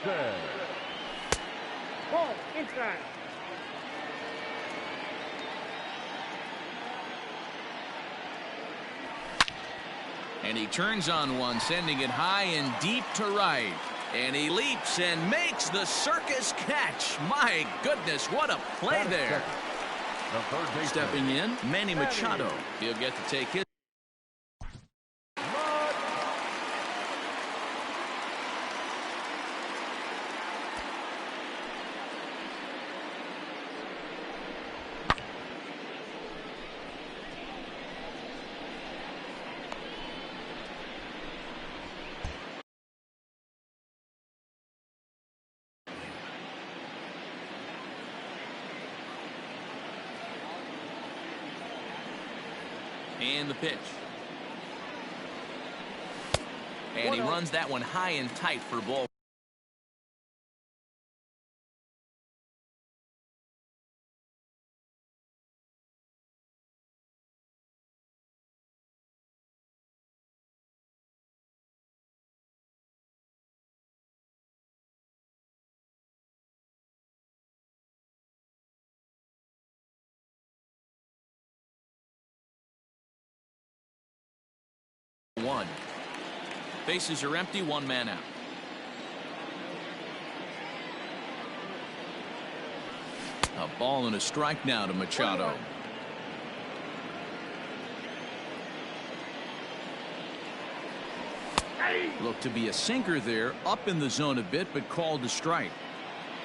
Sanchez. Ball inside. And he turns on one, sending it high and deep to right. And he leaps and makes the circus catch. My goodness, what a play there. Stepping in, Manny Machado. He'll get to take his. And the pitch. And he runs that one high and tight for ball. One. Bases are empty, one man out. A ball and a strike now to Machado. Looked to be a sinker there, up in the zone a bit, but called a strike.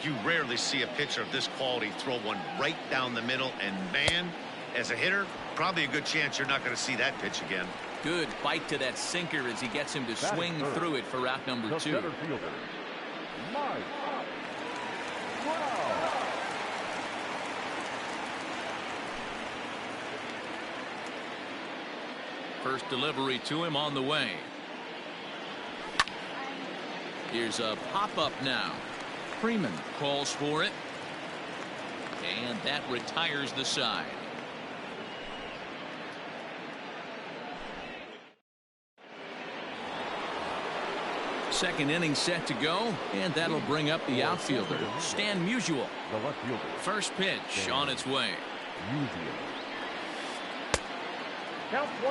You rarely see a pitcher of this quality throw one right down the middle, and man, as a hitter, probably a good chance you're not going to see that pitch again. Good bite to that sinker as he gets him to swing through it for out number two. Center fielder, Mike. Wow. First delivery to him on the way. Here's a pop-up now. Freeman calls for it. And that retires the side. Second inning set to go, and that'll bring up the outfielder, Stan Musial. The left fielder. First pitch on its way.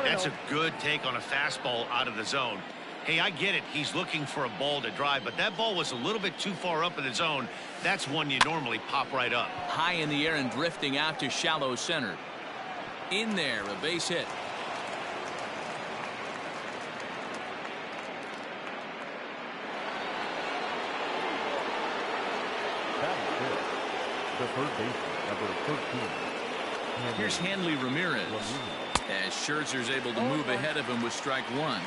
That's a good take on a fastball out of the zone. Hey, I get it. He's looking for a ball to drive, but that ball was a little bit too far up in the zone. That's one you normally pop right up. High in the air and drifting out to shallow center. In there, a base hit. The third baseman, number 13. Here's Hanley Ramirez. As Scherzer's able to move ahead of him with strike one.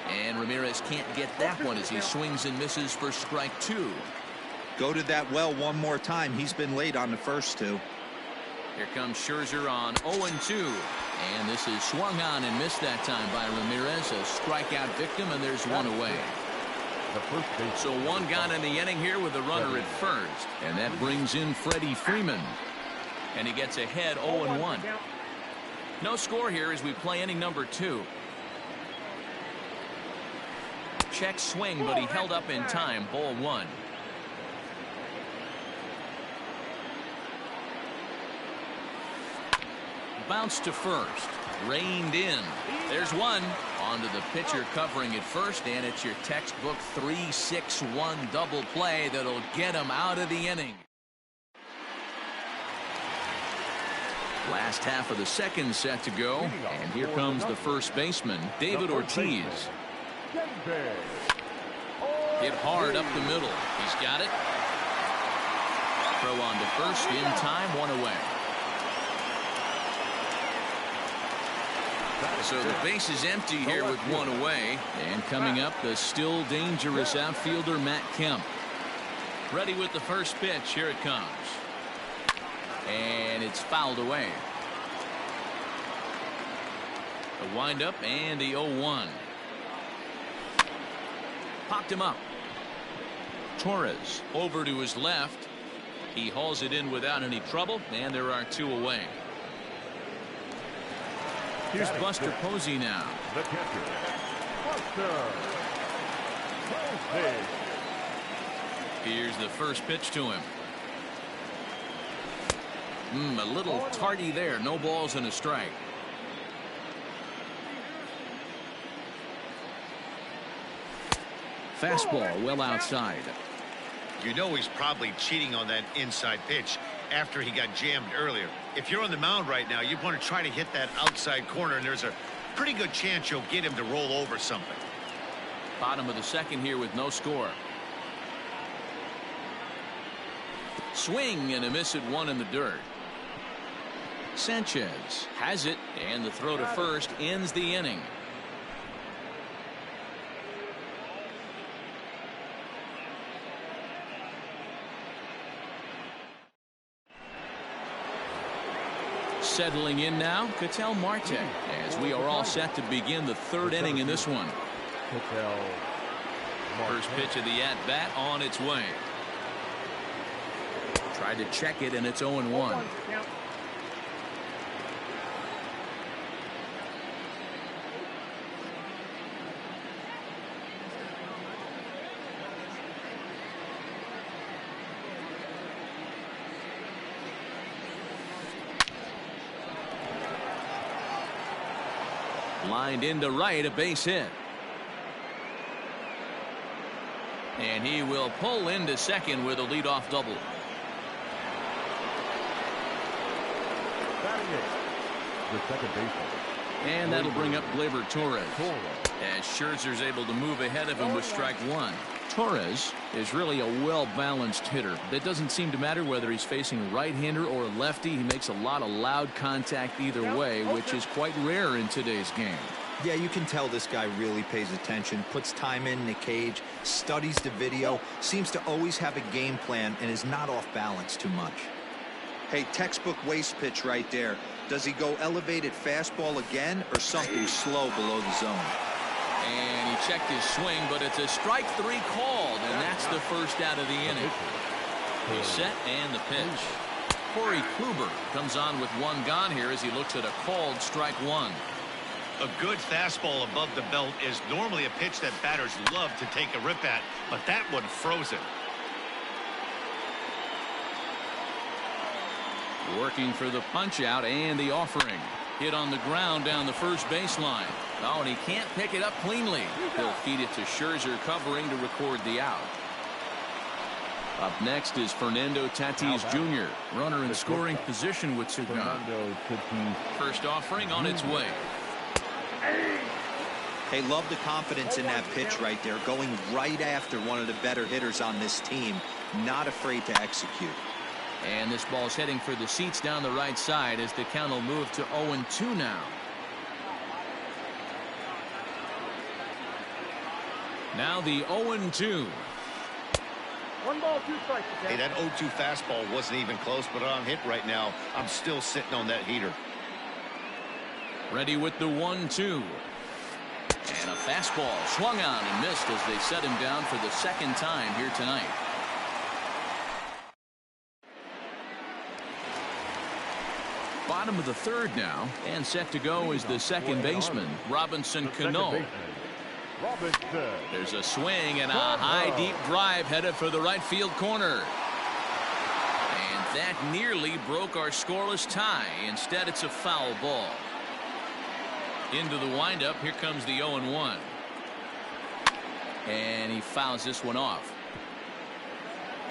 And Ramirez can't get that one as he swings and misses for strike two. Go to that well one more time. He's been late on the first two. Here comes Scherzer on 0-2. And this is swung on and missed that time by Ramirez. A strikeout victim, and there's one away. So one gone in the inning here with a runner at first. And that brings in Freddie Freeman. And he gets ahead 0-1. No score here as we play inning number two. Check swing, but he held up in time. Ball one. Bounce to first. Reined in. There's one. Onto the pitcher covering it first, and it's your textbook 3-6-1 double play that'll get him out of the inning. Last half of the second set to go, and here comes the first baseman, David Ortiz. Hit hard up the middle. He's got it. Throw on to first in time, one away. So the base is empty here with one away. And coming up, the still dangerous outfielder, Matt Kemp. Ready with the first pitch. Here it comes. And it's fouled away. A windup and the 0-1. Popped him up. Torres over to his left. He hauls it in without any trouble, and there are two away. Here's Buster Posey now. The catcher, Buster Posey. Here's the first pitch to him. A little tardy there. No balls and a strike. Fastball well outside. You know he's probably cheating on that inside pitch after he got jammed earlier. If you're on the mound right now, you want to try to hit that outside corner, and there's a pretty good chance you'll get him to roll over something. Bottom of the second here with no score. Swing and a miss at one in the dirt. Sanchez has it, and the throw to first ends the inning. Settling in now, Ketel Marte, as we are all set to begin the third inning in this one. First pitch of the at-bat on its way. Tried to check it, and it's 0-1. Lined into right, a base hit. And he will pull into second with a leadoff double. The second baseman. And that'll bring up Gleyber Torres, as Scherzer's able to move ahead of him with strike one. Torres is really a well-balanced hitter. That doesn't seem to matter whether he's facing a right-hander or a lefty. He makes a lot of loud contact either way, which is quite rare in today's game. Yeah, you can tell this guy really pays attention, puts time in the cage, studies the video, seems to always have a game plan, and is not off balance too much. Hey, textbook waste pitch right there. Does he go elevated fastball again or something slow below the zone? And he checked his swing, but it's a strike three called, and that's the first out of the inning. He's set and the pitch. Corey Kluber comes on with one gone here as he looks at a called strike one. A good fastball above the belt is normally a pitch that batters love to take a rip at, but that one froze it. Working for the punch out and the offering. Hit on the ground down the first baseline. Oh, and he can't pick it up cleanly. He'll feed it to Scherzer covering to record the out. Up next is Fernando Tatis Jr. Runner in scoring position with Sagan. First offering on its way. Hey, love the confidence in that pitch right there, going right after one of the better hitters on this team, not afraid to execute. And this ball's heading for the seats down the right side as the count will move to 0-2 now. Now the 0-2. 1 ball, 2 strikes. Hey, that 0-2 fastball wasn't even close, but on hit right now, I'm still sitting on that heater. Ready with the 1-2. And a fastball swung on and missed as they set him down for the second time here tonight. Bottom of the third now, and set to go is the second baseman, Robinson Cano. There's a swing and a high deep drive headed for the right field corner. And that nearly broke our scoreless tie. Instead, it's a foul ball. Into the windup, here comes the 0-1. And he fouls this one off.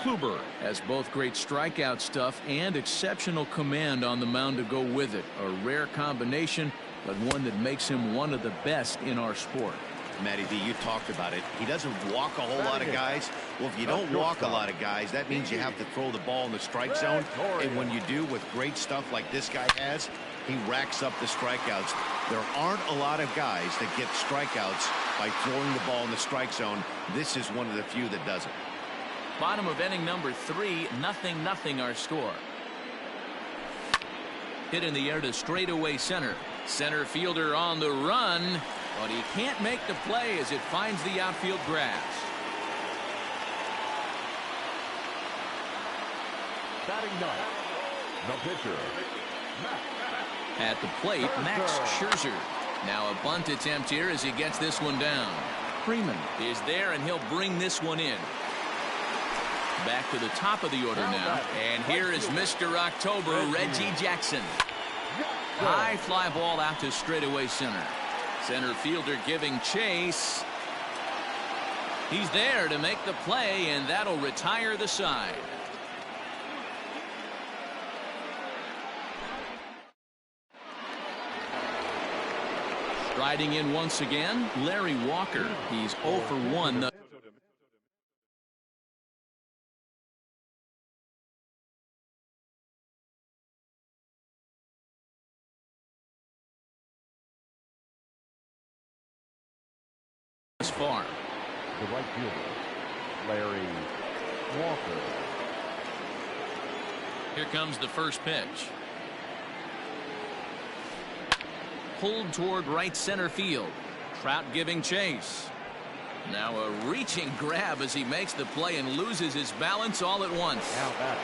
Kluber has both great strikeout stuff and exceptional command on the mound to go with it. A rare combination, but one that makes him one of the best in our sport. Matty D, you talked about it. He doesn't walk a whole lot of guys. Well, if you don't walk a lot of guys, that means you have to throw the ball in the strike zone. And when you do with great stuff like this guy has, he racks up the strikeouts. There aren't a lot of guys that get strikeouts by throwing the ball in the strike zone. This is one of the few that does it. Bottom of inning number 3, 0-0 our score. Hit in the air to straightaway center. Center fielder on the run, but he can't make the play as it finds the outfield grass. Batting ninth, the pitcher, At the plate, Max Scherzer. Now a bunt attempt here as he gets this one down. Freeman is there, and he'll bring this one in. Back to the top of the order now. And here is Mr. October, Reggie Jackson. High fly ball out to straightaway center. Center fielder giving chase. He's there to make the play, and that'll retire the side. Riding in once again, Larry Walker. He's 0 for 1. Thus far. The right fielder, Larry Walker. Here comes the first pitch. Pulled toward right center field. Trout giving chase. Now a reaching grab as he makes the play and loses his balance all at once. Now back.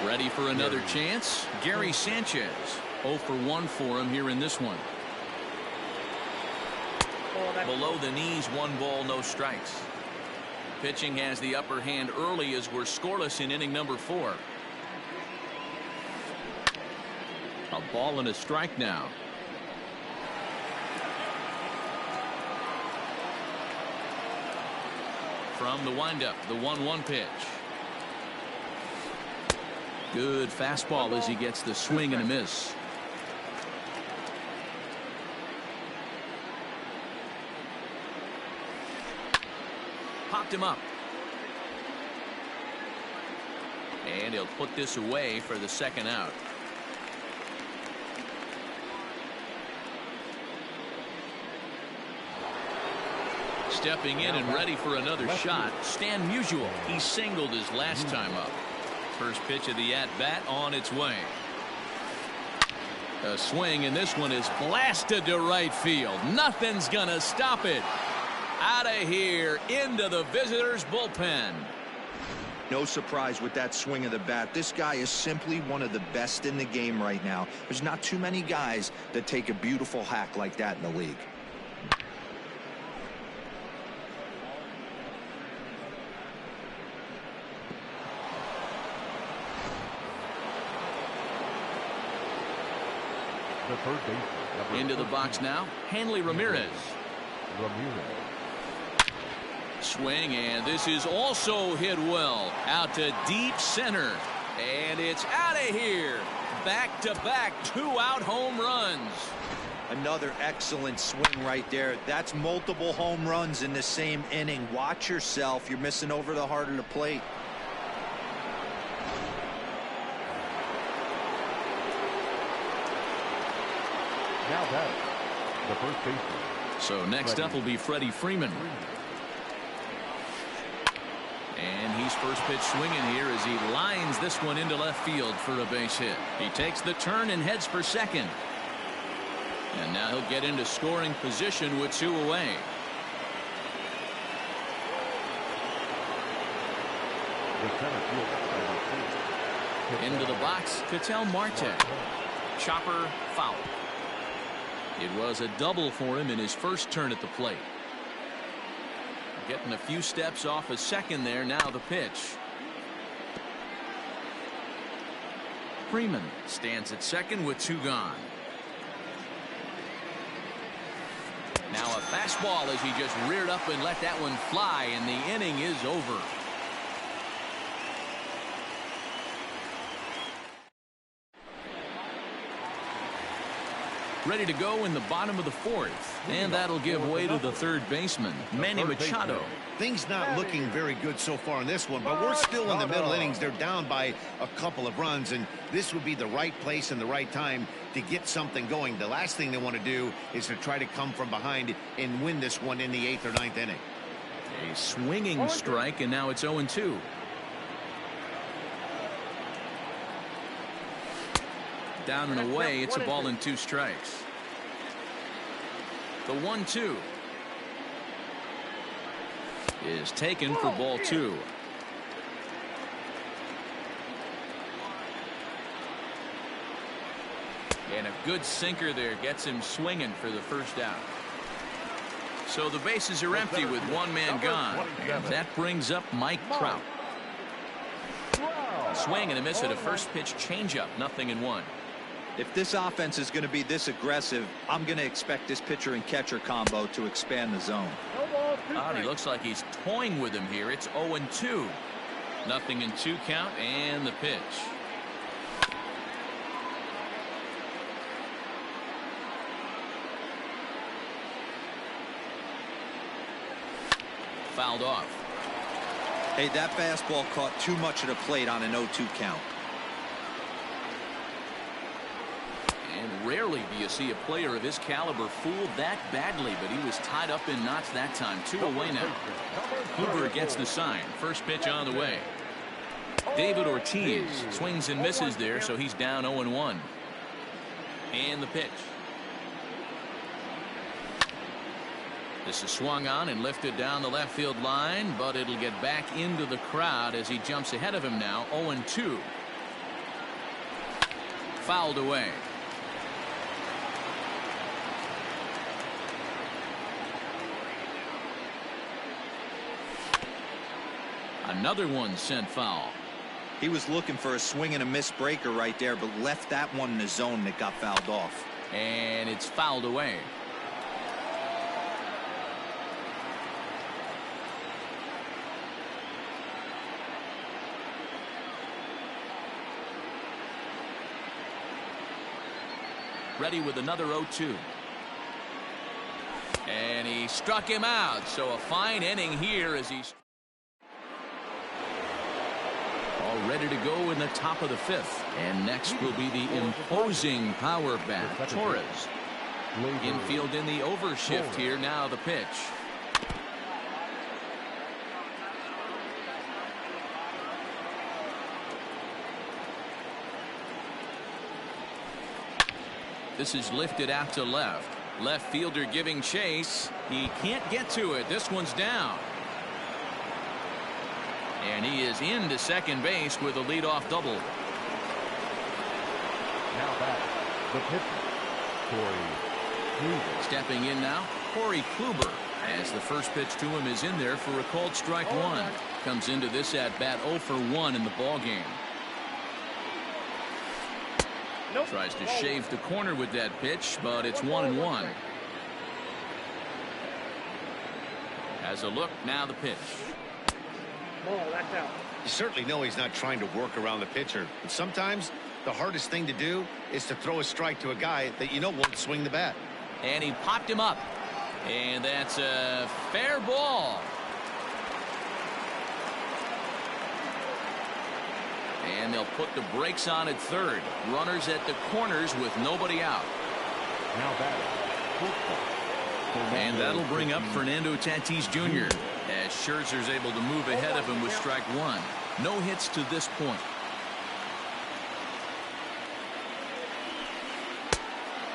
Ready for another chance? Gary Sanchez. 0 for 1 for him here in this one. Below the knees, 1 ball, no strikes. Pitching has the upper hand early as we're scoreless in inning number 4. A ball and a strike now. From the windup, the 1-1 pitch. Good fastball as he gets the swing and a miss. Popped him up. And he'll put this away for the second out. Stepping in and ready for another shot, Stan Musial. He singled his last time up. First pitch of the at-bat on its way. A swing, and this one is blasted to right field. Nothing's gonna stop it. Out of here, into the visitors' bullpen. No surprise with that swing of the bat. This guy is simply one of the best in the game right now. There's not too many guys that take a beautiful hack like that in the league. The third baseman. Into the box now, Hanley Ramirez. Swing, and this is also hit well. Out to deep center. And it's out of here. Back-to-back 2-out home runs. Another excellent swing right there. That's multiple home runs in the same inning. Watch yourself. You're missing over the heart of the plate. Now back. The first baseman. So next up will be Freddie Freeman. And he's first pitch swinging here as he lines this one into left field for a base hit. He takes the turn and heads for second. And now he'll get into scoring position with 2 away. The center fielder. Into the box, Ketel Marte. Chopper foul. It was a double for him in his first turn at the plate. Getting a few steps off a second there. Now the pitch. Freeman stands at second with 2 gone. Now a fastball as he just reared up and let that one fly, and the inning is over. Ready to go in the bottom of the 4th, and that'll give way to the third baseman, Manny Machado. Things not looking very good so far in this one, but we're still in the middle innings. They're down by a couple of runs, and this would be the right place and the right time to get something going. The last thing they want to do is to try to come from behind and win this one in the 8th or 9th inning. A swinging strike, and now it's 0-2. Down and away, it's a ball and 2 strikes. The 1-2 is taken for ball 2. And a good sinker there gets him swinging for the first out. So the bases are empty with one man gone. And that brings up Mike Trout. Swing and a miss at a first pitch changeup. 0-1. If this offense is going to be this aggressive, I'm going to expect this pitcher and catcher combo to expand the zone. He looks like he's toying with him here. It's 0-2. 0-2 count and the pitch. Fouled off. Hey, that fastball caught too much of the plate on an 0-2 count. And rarely do you see a player of his caliber fooled that badly, but he was tied up in knots that time. 2 away now. Kluber gets the sign. First pitch on the way. David Ortiz swings and misses there, so he's down 0-1. And the pitch. This is swung on and lifted down the left field line, but it'll get back into the crowd as he jumps ahead of him now. 0-2. Fouled away. Another one sent foul. He was looking for a swing and a miss breaker right there, but left that one in the zone that got fouled off. And it's fouled away. Ready with another 0-2. And he struck him out. So a fine inning here as he's all ready to go in the top of the 5th. And next will be the imposing power bat, Torres. Infield in the overshift here. Now the pitch. This is lifted out to left. Left fielder giving chase. He can't get to it. This one's down. And he is into second base with a leadoff double. Now back, the pitcher, Corey Kluber. Stepping in now, Corey Kluber, as the first pitch to him is in there for a called strike one. Comes into this at bat 0 for 1 in the ball game. Tries to shave the corner with that pitch, but it's 1-1. Has a look, now the pitch. That's out. You certainly know he's not trying to work around the pitcher, but sometimes the hardest thing to do is to throw a strike to a guy that you know won't swing the bat. And he popped him up. And that's a fair ball. And they'll put the brakes on at third. Runners at the corners with nobody out. Now batting, and that'll bring up Fernando Tatis Jr. as Scherzer's able to move ahead of him with strike one. No hits to this point.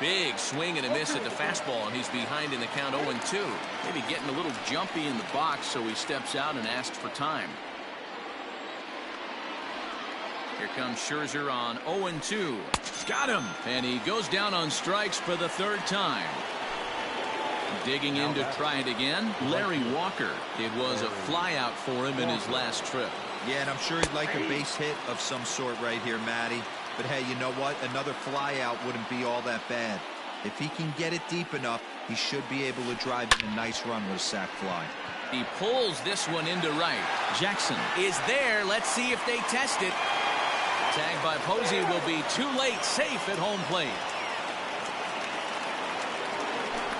Big swing and a miss at the fastball, and he's behind in the count 0-2. Maybe getting a little jumpy in the box, so he steps out and asks for time. Here comes Scherzer on 0-2. Got him! And he goes down on strikes for the 3rd time. Digging in to try it again, Larry Walker. It was a fly out for him in his last trip. Yeah, and I'm sure he'd like a base hit of some sort right here, Matty. But hey, you know what? Another fly out wouldn't be all that bad. If he can get it deep enough, he should be able to drive in a nice run with a sac fly. He pulls this one into right. Jackson is there. Let's see if they test it. Tagged by Posey will be too late. Safe at home plate.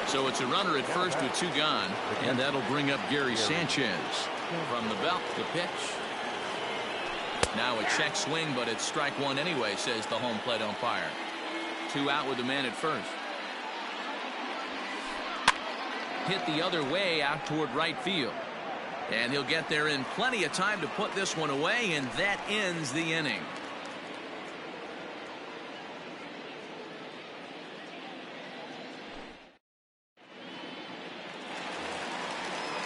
So it's a runner at first with 2 gone. And that'll bring up Gary Sanchez. From the belt, the pitch. Now a check swing, but it's strike one anyway, says the home plate umpire. 2 out with the man at first. Hit the other way out toward right field. And he'll get there in plenty of time to put this one away, and that ends the inning.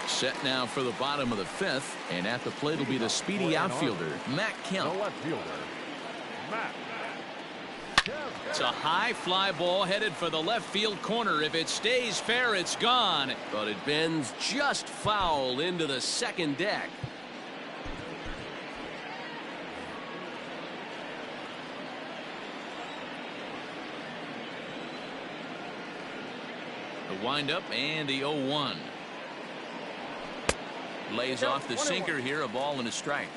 Set now for the bottom of the 5th, and at the plate will be the speedy outfielder, Matt Kemp. the left fielder, Matt. It's a high fly ball headed for the left field corner. If it stays fair, it's gone. But it bends just foul into the second deck. The windup and the 0-1. Lays off the sinker here, a ball and a strike.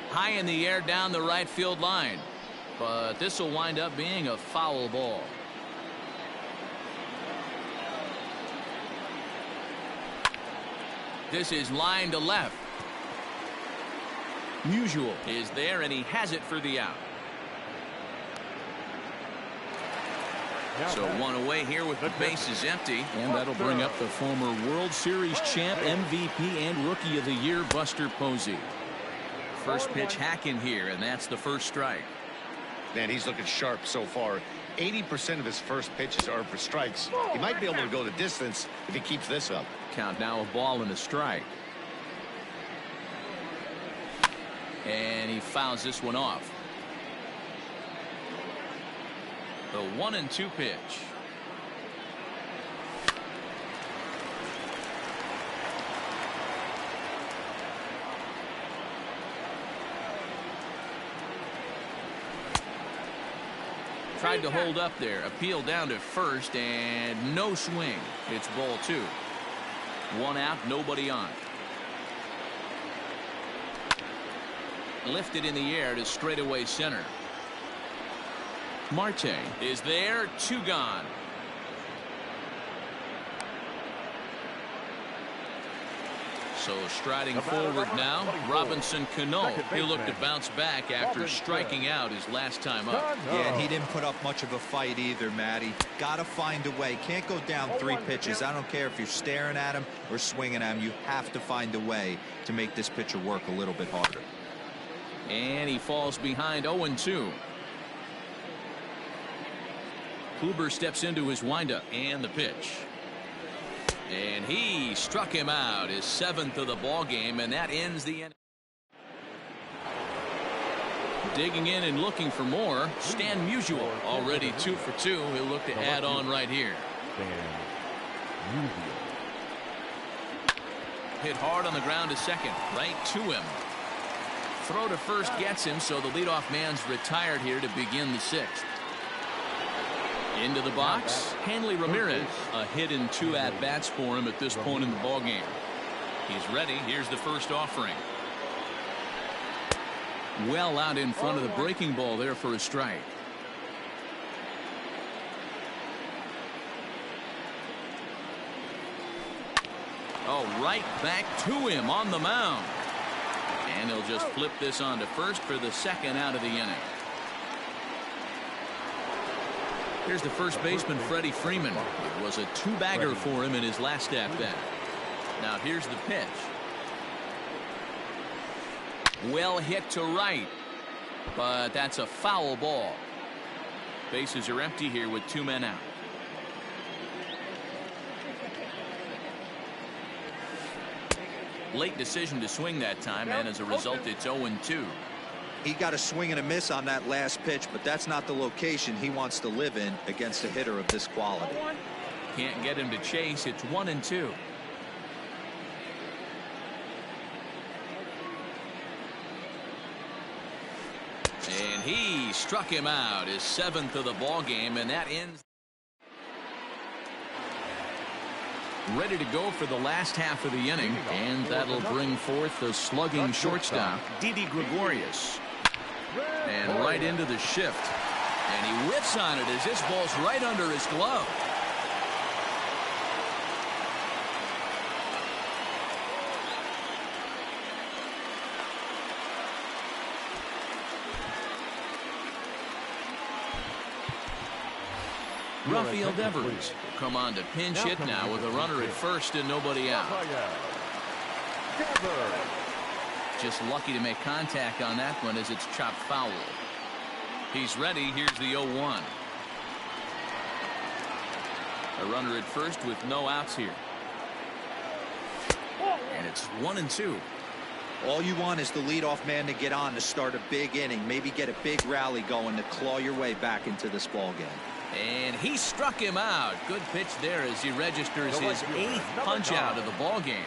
High in the air down the right field line, but this will wind up being a foul ball. This is line to left. Musial is there, and he has it for the out. So one away here with the bases empty. And that'll bring up the former World Series champ, MVP, and Rookie of the Year, Buster Posey. First pitch hack in here, and that's the first strike. Man, he's looking sharp so far. 80% of his first pitches are for strikes. He might be able to go the distance if he keeps this up. Count now, a ball and a strike. And he fouls this one off. The 1-2 pitch. Tried to hold up there. Appeal down to first, and no swing. It's ball 2. One out, nobody on. Lifted in the air to straightaway center. Marte is there, 2 gone. So striding forward now, Robinson Cano. He'll look to bounce back after striking out his last time up. Yeah, and he didn't put up much of a fight either, Matty. Got to find a way. Can't go down 3 pitches. I don't care if you're staring at him or swinging at him. You have to find a way to make this pitcher work a little bit harder. And he falls behind 0-2. Kluber steps into his windup and the pitch. And he struck him out, his 7th of the ball game, and that ends the inning. Digging in and looking for more, Stan Musial, already 2 for 2. He'll look to add on right here. Hit hard on the ground to second, right to him. Throw to first gets him, so the leadoff man's retired here to begin the 6th. Into the box, Hanley Ramirez. A hit and 2 at-bats for him at this point in the ballgame. He's ready. Here's the first offering. Well out in front of the breaking ball there for a strike. Oh, right back to him on the mound. And he'll just flip this on to first for the 2nd out of the inning. Here's the first baseman, Freddie Freeman. It was a 2-bagger for him in his last at-bat. Now here's the pitch. Well hit to right, but that's a foul ball. Bases are empty here with 2 men out. Late decision to swing that time, and as a result, it's 0-2. He got a swing and a miss on that last pitch, but that's not the location he wants to live in against a hitter of this quality. Can't get him to chase. It's 1-2. And he struck him out, his 7th of the ball game, and that ends. Ready to go for the last half of the inning, and that'll bring forth the slugging shortstop, Didi Gregorius. And right into the shift. And he whiffs on it as this ball's right under his glove. Rafael Devers will come on to pinch hit now with a runner at first and nobody out. Just lucky to make contact on that one as it's chopped foul. He's ready. Here's the 0-1. A runner at first with no outs here. And it's 1-2. All you want is the leadoff man to get on to start a big inning, maybe get a big rally going to claw your way back into this ball game. And he struck him out. Good pitch there as he registers his 8th punch out of the ball game.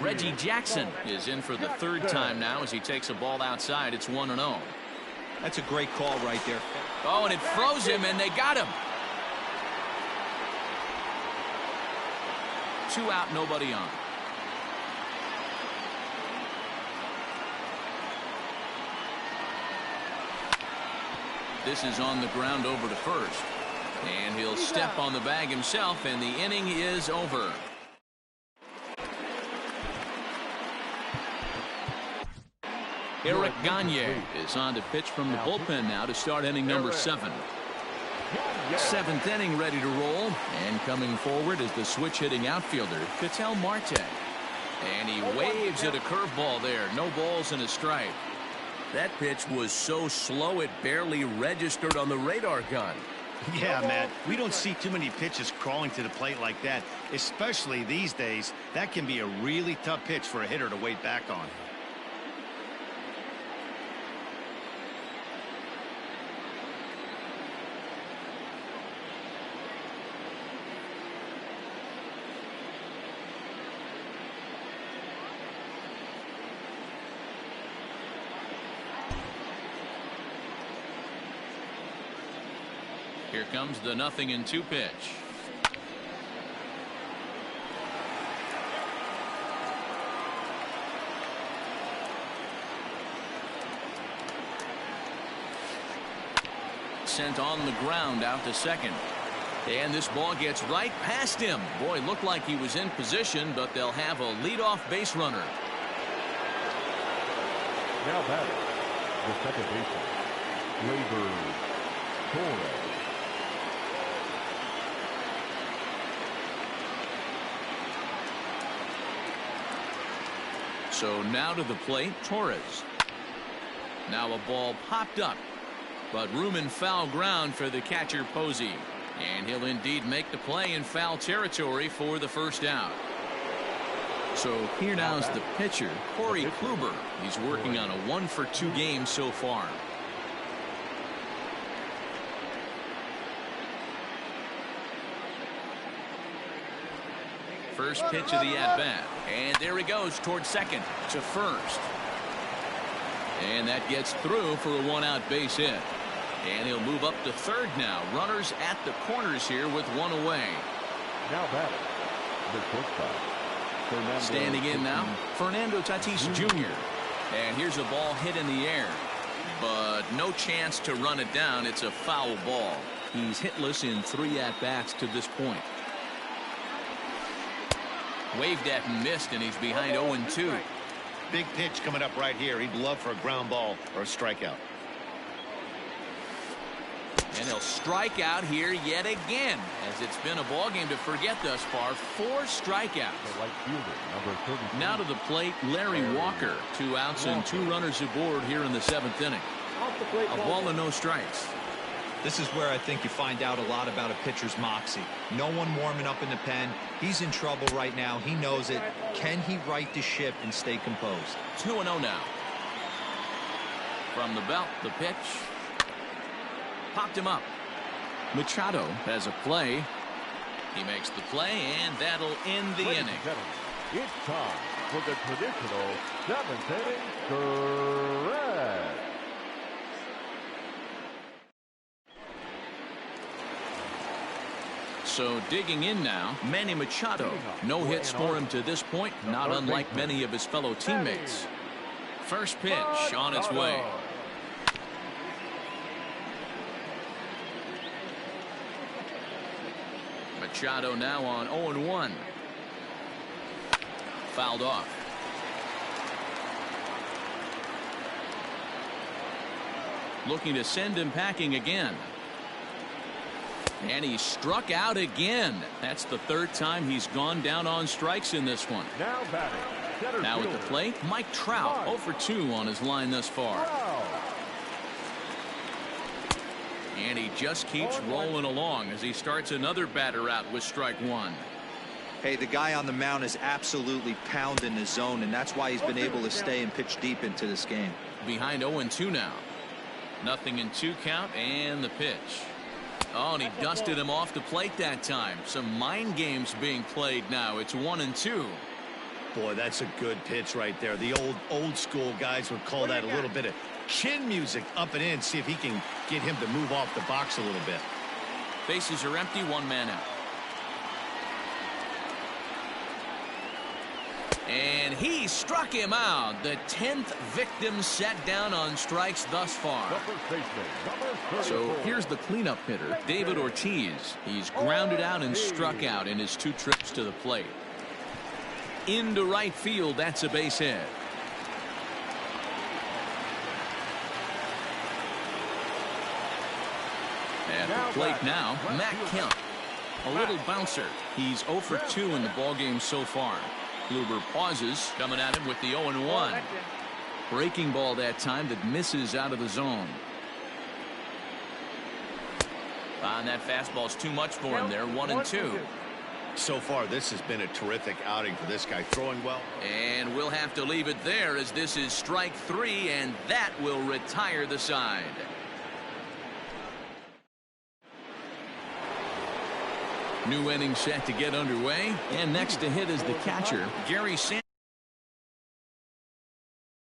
Reggie Jackson is in for the 3rd time now as he takes a ball outside. It's 1-0. That's a great call right there. Oh, and it froze him, and they got him. 2 out, nobody on. This is on the ground over to first. And he'll step on the bag himself, and the inning is over. Eric Gagne is on to pitch from the bullpen now to start inning number 7. 7th inning ready to roll, and coming forward is the switch-hitting outfielder, Ketel Marte. And he waves at a curveball there. No balls and a strike. That pitch was so slow it barely registered on the radar gun. Yeah, Matt, we don't see too many pitches crawling to the plate like that, especially these days. That can be a really tough pitch for a hitter to wait back on. Here comes the 0-2 pitch. Sent on the ground out to second. And this ball gets right past him. Boy, looked like he was in position, but they'll have a leadoff base runner. Now batting, the second baseman, Labor Torres. So now to the plate, Torres. Now a ball popped up, but room in foul ground for the catcher Posey. And he'll indeed make the play in foul territory for the first out. So here now is the pitcher, Corey Kluber. He's working on a 1-for-2 game so far. First pitch of the at-bat. And there he goes towards second to first. And that gets through for a 1-out base hit. And he'll move up to third now. Runners at the corners here with 1 away. Now batting, the shortstop. Standing in now, Fernando Tatis Jr. And here's a ball hit in the air. But no chance to run it down. It's a foul ball. He's hitless in 3 at-bats to this point. Waved at and missed, and he's behind 0-2. Big pitch coming up right here. He'd love for a ground ball or a strikeout. And he'll strike out here yet again, as it's been a ball game to forget thus far. 4 strikeouts. Now to the plate, Larry Walker. 2 outs and 2 runners aboard here in the 7th inning. A ball and no strikes. This is where I think you find out a lot about a pitcher's moxie. No one warming up in the pen. He's in trouble right now. He knows it. Can he right the ship and stay composed? 2-0 now. From the belt, the pitch. Popped him up. Machado has a play. He makes the play, and that'll end the inning. It's time for the traditional 7th inning stretch. So digging in now, Manny Machado. No hits for him to this point, not unlike many of his fellow teammates. First pitch on its way. Machado now on 0-1. Fouled off. Looking to send him packing again. And he struck out again. That's the 3rd time he's gone down on strikes in this one. Now batting. Now at the plate, Mike Trout, 0-for-2 on his line thus far. And he just keeps rolling along as he starts another batter out with strike 1. Hey, the guy on the mound is absolutely pounding the zone, and that's why he's been able to stay and pitch deep into this game. Behind 0-2 now. 0-2 count, and the pitch. Oh, and he dusted him off the plate that time. Some mind games being played now. It's 1-2. Boy, that's a good pitch right there. The old school guys would call that a little bit of chin music up and in. See if he can get him to move off the box a little bit. Bases are empty, one man out. And he struck him out. The 10th victim set down on strikes thus far. So here's the cleanup hitter, David Ortiz. He's grounded out and struck out in his 2 trips to the plate. Into right field, that's a base hit. At the plate now, Matt Kemp. A little bouncer. He's 0 for 2 in the ballgame so far. Kluber pauses, coming at him with the 0-1. Breaking ball that time that misses out of the zone. And that fastball's too much for him there, 1-2. So far, this has been a terrific outing for this guy, throwing well. And we'll have to leave it there as this is strike 3, and that will retire the side. New inning set to get underway, and next to hit is the catcher, Gary Sanders.